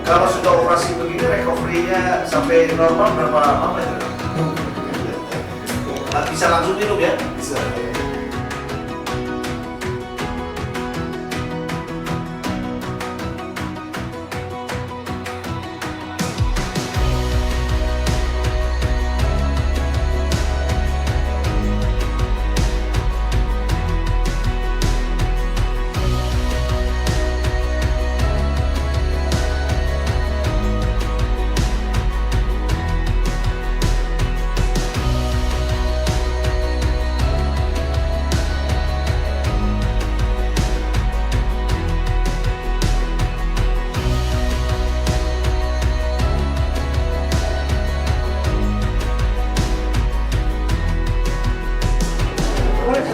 Kalau sudah operasi begini, recovery-nya sampai normal berapa lama ya? Bisa langsung minum ya? Bisa.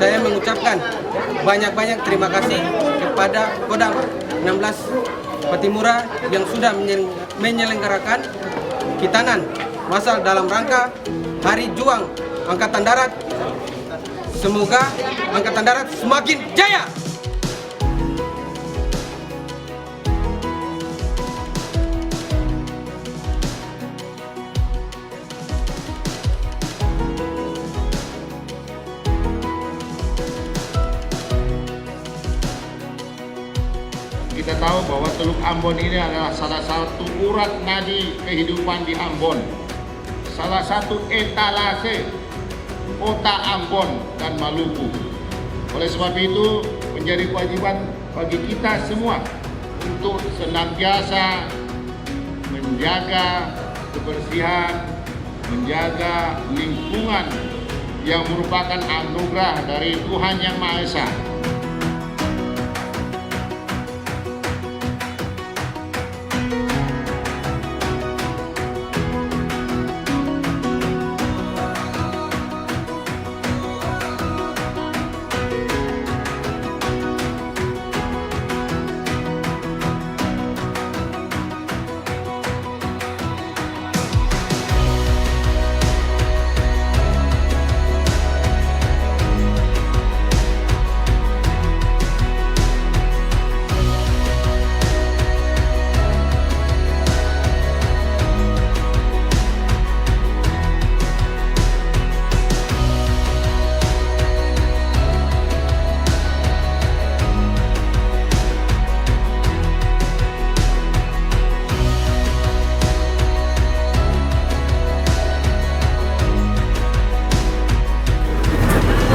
Saya mengucapkan banyak-banyak terima kasih kepada Kodam 16 Patimura yang sudah menyelenggarakan hitanan massal dalam rangka Hari Juang Angkatan Darat. Semoga Angkatan Darat semakin jaya. Kita tahu bahwa Teluk Ambon ini adalah salah satu urat nadi kehidupan di Ambon. Salah satu etalase kota Ambon dan Maluku. Oleh sebab itu menjadi kewajiban bagi kita semua untuk senantiasa menjaga kebersihan, menjaga lingkungan yang merupakan anugerah dari Tuhan Yang Maha Esa.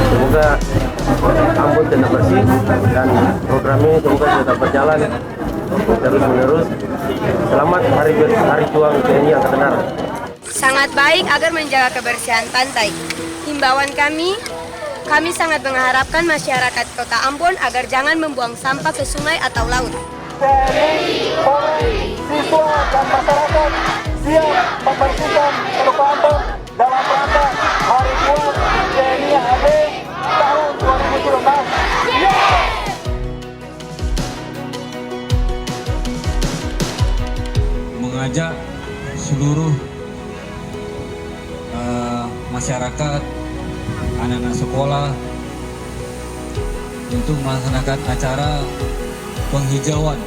Semoga Ambon tetap bersih dan program ini semoga tetap berjalan terus menerus. Selamat Hari Juang TNI Angkatan Darat. Sangat baik agar menjaga kebersihan pantai. Himbauan kami sangat mengharapkan masyarakat Kota Ambon agar jangan membuang sampah ke sungai atau laut. TNI, Polri, siswa dan masyarakat siap membersihkan Teluk Ambon dalam rangka Hari Juang TNI AD tahun 2017. Mengajak seluruh masyarakat, anak-anak sekolah untuk melaksanakan acara penghijauan